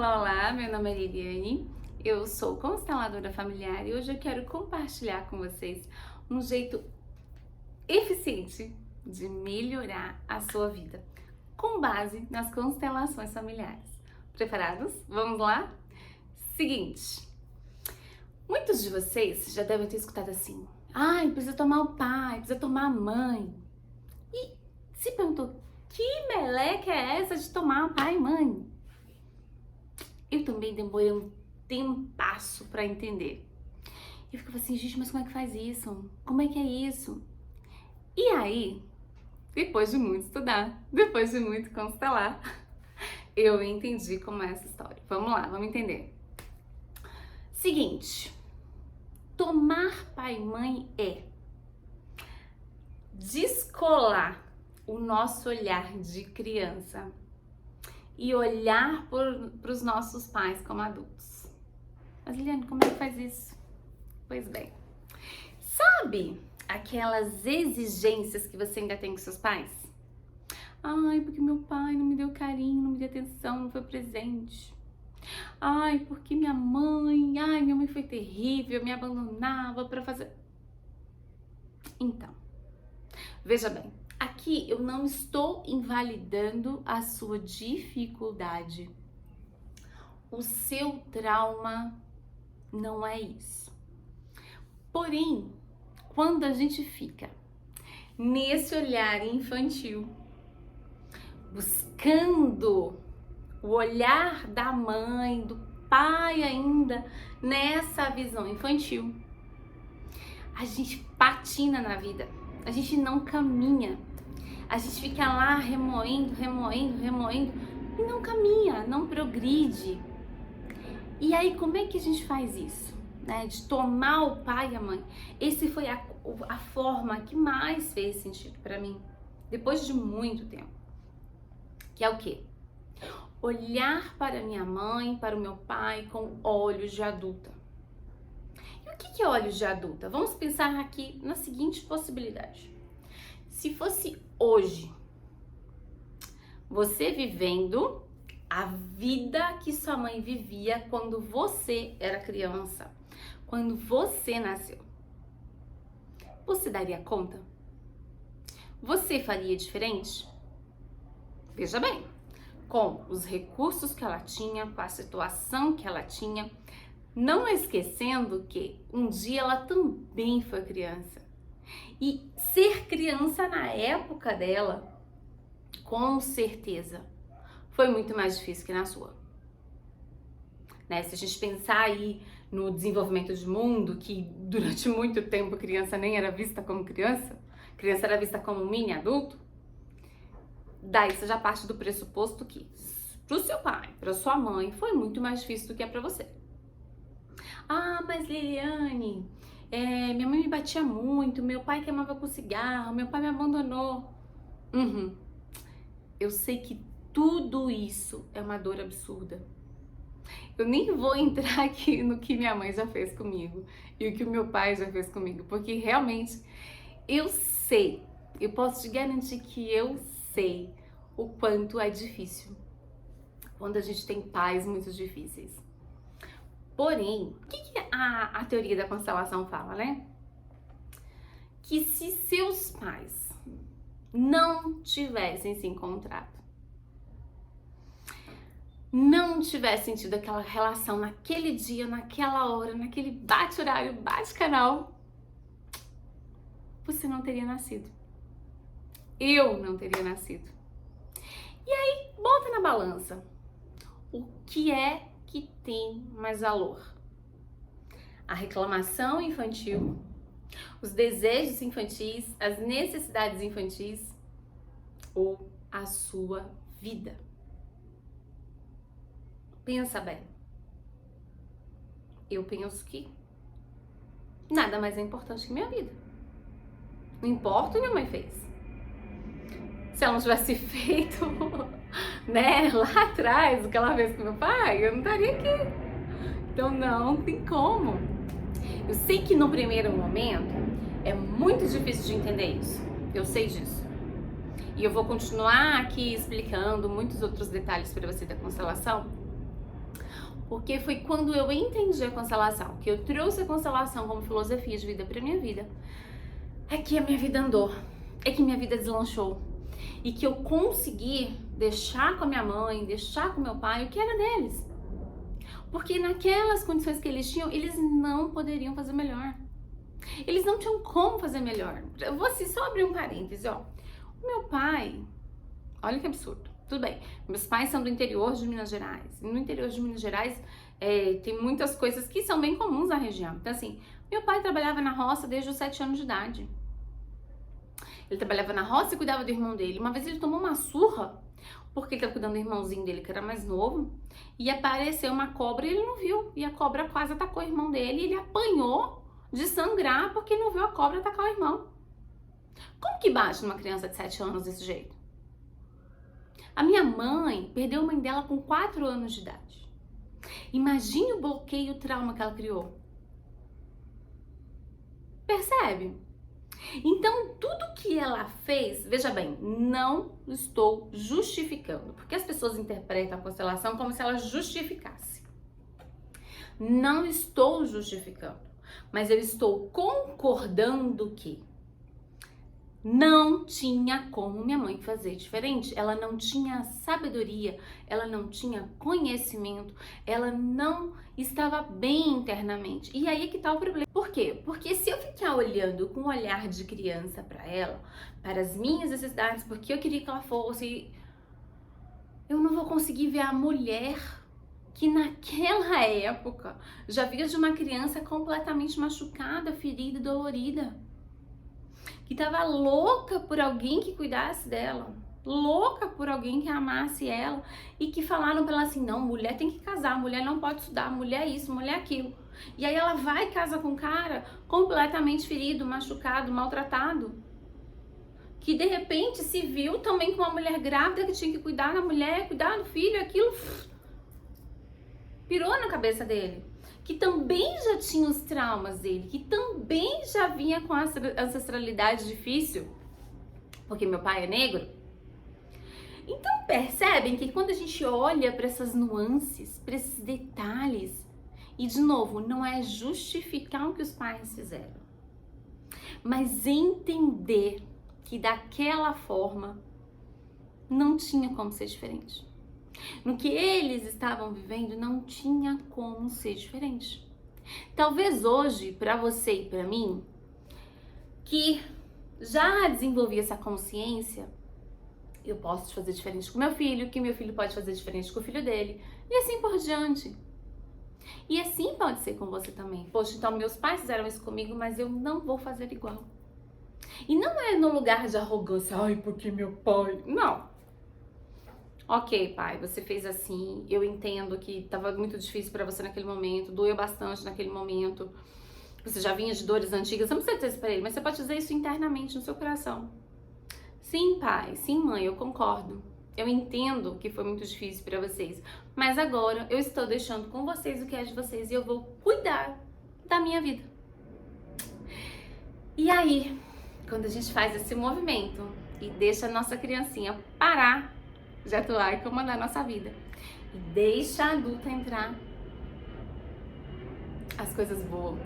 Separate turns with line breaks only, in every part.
Olá, meu nome é Liliane, eu sou consteladora familiar e hoje eu quero compartilhar com vocês um jeito eficiente de melhorar a sua vida com base nas constelações familiares. Preparados? Vamos lá? Seguinte, muitos de vocês já devem ter escutado assim: ai, precisa tomar o pai, precisa tomar a mãe. E se perguntou, que meleca é essa de tomar o pai e mãe? Eu também demorei um tempasso para entender. Eu ficava assim, gente, mas como é que faz isso? Como é que é isso? E aí, depois de muito estudar, depois de muito constelar, eu entendi como é essa história. Vamos lá, vamos entender. Seguinte, tomar pai e mãe é descolar o nosso olhar de criança e olhar para os nossos pais como adultos. Mas Liliane, como é que faz isso? Pois bem, sabe aquelas exigências que você ainda tem com seus pais? Ai, porque meu pai não me deu carinho, não me deu atenção, não foi presente. Ai, porque minha mãe foi terrível, me abandonava para fazer... Então, veja bem, aqui eu não estou invalidando a sua dificuldade. O seu trauma não é isso. Porém, quando a gente fica nesse olhar infantil, buscando o olhar da mãe, do pai ainda, nessa visão infantil, a gente patina na vida, a gente não caminha, a gente fica lá remoendo e não caminha, não progride. E aí, como é que a gente faz isso? Né? De tomar o pai e a mãe. Esse foi a forma que mais fez sentido para mim, depois de muito tempo. Que é o quê? Olhar para minha mãe, para o meu pai com olhos de adulta. E o que é olhos de adulta? Vamos pensar aqui na seguinte possibilidade. Se fosse hoje, você vivendo a vida que sua mãe vivia quando você era criança, quando você nasceu, você daria conta? Você faria diferente? Veja bem, com os recursos que ela tinha, com a situação que ela tinha, não esquecendo que um dia ela também foi criança. E ser criança na época dela, com certeza, foi muito mais difícil que na sua. Né? Se a gente pensar aí no desenvolvimento do mundo, que durante muito tempo criança nem era vista como criança era vista como um mini adulto, daí você já parte do pressuposto que pro seu pai, pra sua mãe, foi muito mais difícil do que é pra você. Ah, mas Liliane, minha mãe me batia muito, meu pai queimava com cigarro, meu pai me abandonou. Eu sei que tudo isso é uma dor absurda. Eu nem vou entrar aqui no que minha mãe já fez comigo e o que o meu pai já fez comigo, porque realmente eu sei, eu posso te garantir que eu sei o quanto é difícil quando a gente tem pais muito difíceis. Porém, o que a teoria da constelação fala, né? Que se seus pais não tivessem se encontrado, não tivessem tido aquela relação naquele dia, naquela hora, naquele bate-horário, bate-canal, você não teria nascido. Eu não teria nascido. E aí, bota na balança. O que é que tem mais valor? A reclamação infantil, os desejos infantis, as necessidades infantis ou a sua vida? Pensa bem. Eu penso que nada mais é importante que minha vida. Não importa o que minha mãe fez. Se ela não tivesse feito, né, lá atrás, o que ela fez com meu pai, eu não estaria aqui. Então não tem como. Eu sei que no primeiro momento é muito difícil de entender isso. Eu sei disso. E eu vou continuar aqui explicando muitos outros detalhes para você da constelação Porque foi quando eu entendi a constelação, que eu trouxe a constelação como filosofia de vida para minha vida, é que a minha vida andou, é que minha vida deslanchou. E que eu consegui deixar com a minha mãe, deixar com meu pai o que era deles. Porque naquelas condições que eles tinham, eles não poderiam fazer melhor. Eles não tinham como fazer melhor. Eu vou assim, só abrir um parêntese, ó. O meu pai, olha que absurdo. Tudo bem, meus pais são do interior de Minas Gerais. No interior de Minas Gerais tem muitas coisas que são bem comuns na região. Então assim, meu pai trabalhava na roça desde os 7 anos de idade. Ele trabalhava na roça e cuidava do irmão dele. Uma vez ele tomou uma surra, porque ele estava cuidando do irmãozinho dele, que era mais novo, e apareceu uma cobra e ele não viu. E a cobra quase atacou o irmão dele e ele apanhou de sangrar porque não viu a cobra atacar o irmão. Como que bate numa criança de 7 anos desse jeito? A minha mãe perdeu a mãe dela com 4 anos de idade. Imagine o bloqueio e o trauma que ela criou. Percebe? Então, tudo que ela fez, veja bem, não estou justificando, porque as pessoas interpretam a constelação como se ela justificasse. Não estou justificando, mas eu estou concordando que não tinha como minha mãe fazer diferente. Ela não tinha sabedoria, ela não tinha conhecimento, ela não estava bem internamente. E aí é que tá o problema. Por quê? Porque se eu ficar olhando com um olhar de criança para ela, para as minhas necessidades, porque eu queria que ela fosse, eu não vou conseguir ver a mulher que naquela época já via de uma criança completamente machucada, ferida, dolorida, que tava louca por alguém que cuidasse dela, louca por alguém que amasse ela, e que falaram pra ela assim, não, mulher tem que casar, mulher não pode estudar, mulher isso, mulher aquilo. E aí ela vai e casa com um cara completamente ferido, machucado, maltratado, que de repente se viu também com uma mulher grávida que tinha que cuidar da mulher, cuidar do filho, aquilo pirou na cabeça dele, que também já tinha os traumas dele, que também já vinha com a ancestralidade difícil, porque meu pai é negro. Então percebem que quando a gente olha para essas nuances, para esses detalhes, e de novo, não é justificar o que os pais fizeram, mas entender que daquela forma não tinha como ser diferente. No que eles estavam vivendo, não tinha como ser diferente. Talvez hoje, para você e para mim, que já desenvolvi essa consciência, eu posso fazer diferente com meu filho, que meu filho pode fazer diferente com o filho dele, e assim por diante. E assim pode ser com você também. Poxa, então meus pais fizeram isso comigo, mas eu não vou fazer igual. E não é no lugar de arrogância, ai, porque meu pai... Não. Ok, pai, você fez assim, eu entendo que estava muito difícil para você naquele momento, doeu bastante naquele momento, você já vinha de dores antigas, você não precisa dizer isso para ele, mas você pode dizer isso internamente no seu coração. Sim, pai, sim, mãe, eu concordo, eu entendo que foi muito difícil para vocês, mas agora eu estou deixando com vocês o que é de vocês e eu vou cuidar da minha vida. E aí, quando a gente faz esse movimento e deixa a nossa criancinha parar de atuar e comandar a nossa vida, e deixa a adulta entrar, as coisas voam.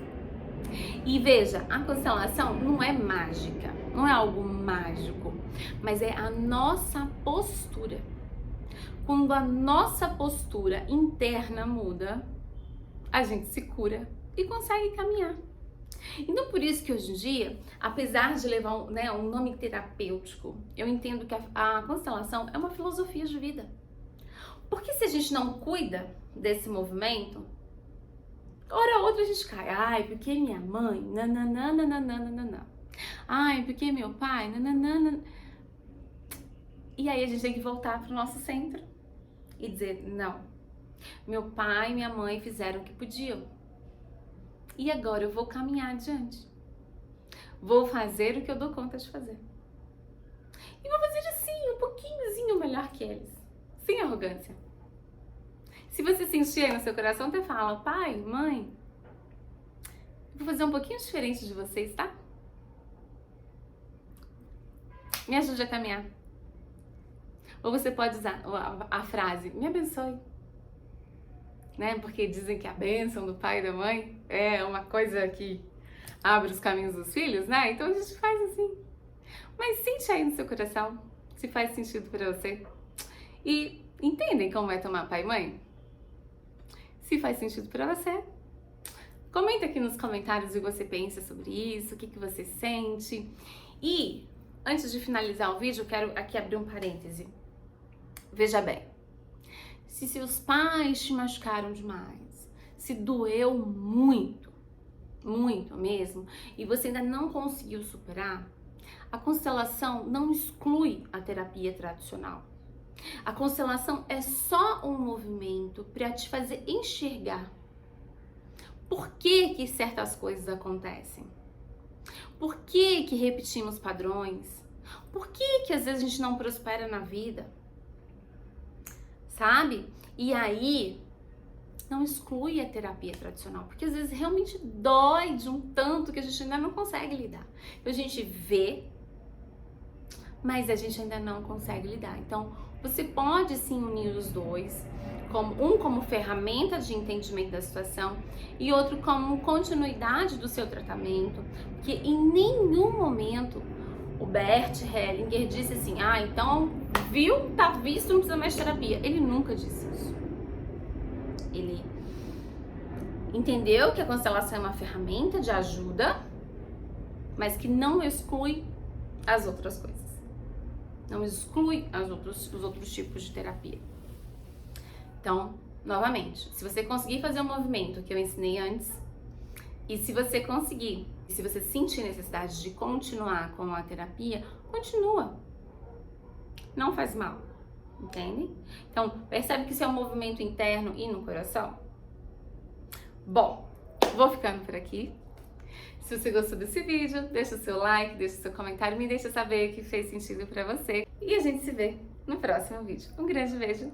E veja, a constelação não é mágica, não é algo mágico, mas é a nossa postura. Quando a nossa postura interna muda, a gente se cura e consegue caminhar. Então, por isso que hoje em dia, apesar de levar um nome terapêutico, eu entendo que a constelação é uma filosofia de vida. Porque se a gente não cuida desse movimento, hora ou outra a gente cai. Ai, porque minha mãe, nananana. Ai, porque meu pai, nananana. E aí a gente tem que voltar para o nosso centro e dizer, não, meu pai e minha mãe fizeram o que podiam. E agora eu vou caminhar adiante. Vou fazer o que eu dou conta de fazer. E vou fazer assim, um pouquinhozinho melhor que eles. Sem arrogância. Se você sentir aí no seu coração, até fala, pai, mãe, eu vou fazer um pouquinho diferente de vocês, tá? Me ajude a caminhar. Ou você pode usar a frase, me abençoe. né? Porque dizem que a bênção do pai e da mãe é uma coisa que abre os caminhos dos filhos, né? Então a gente faz assim. Mas sente aí no seu coração se faz sentido para você. E entendem como é tomar pai e mãe? Se faz sentido para você, comenta aqui nos comentários o que você pensa sobre isso, o que você sente. E antes de finalizar o vídeo, eu quero aqui abrir um parêntese. Veja bem, se seus pais te machucaram demais, se doeu muito, muito mesmo, e você ainda não conseguiu superar, a constelação não exclui a terapia tradicional. A constelação é só um movimento para te fazer enxergar por que certas coisas acontecem. Por que repetimos padrões? Por que às vezes a gente não prospera na vida? Sabe? E aí, não exclui a terapia tradicional, porque às vezes realmente dói de um tanto que a gente ainda não consegue lidar. Então a gente vê, mas a gente ainda não consegue lidar. Então, você pode sim unir os dois, como ferramenta de entendimento da situação e outro como continuidade do seu tratamento, porque em nenhum momento o Bert Hellinger disse assim, então viu, tá visto, não precisa mais de terapia. Ele nunca disse isso. Ele entendeu que a constelação é uma ferramenta de ajuda, mas que não exclui as outras coisas. Não exclui os outros tipos de terapia. Então, novamente, se você conseguir fazer o movimento que eu ensinei antes, e se você conseguir, e se você sentir necessidade de continuar com a terapia, continua. Não faz mal, entende? Então, percebe que isso é um movimento interno e no coração? Bom, vou ficando por aqui. Se você gostou desse vídeo, deixa o seu like, deixa o seu comentário, me deixa saber que fez sentido pra você. E a gente se vê no próximo vídeo. Um grande beijo!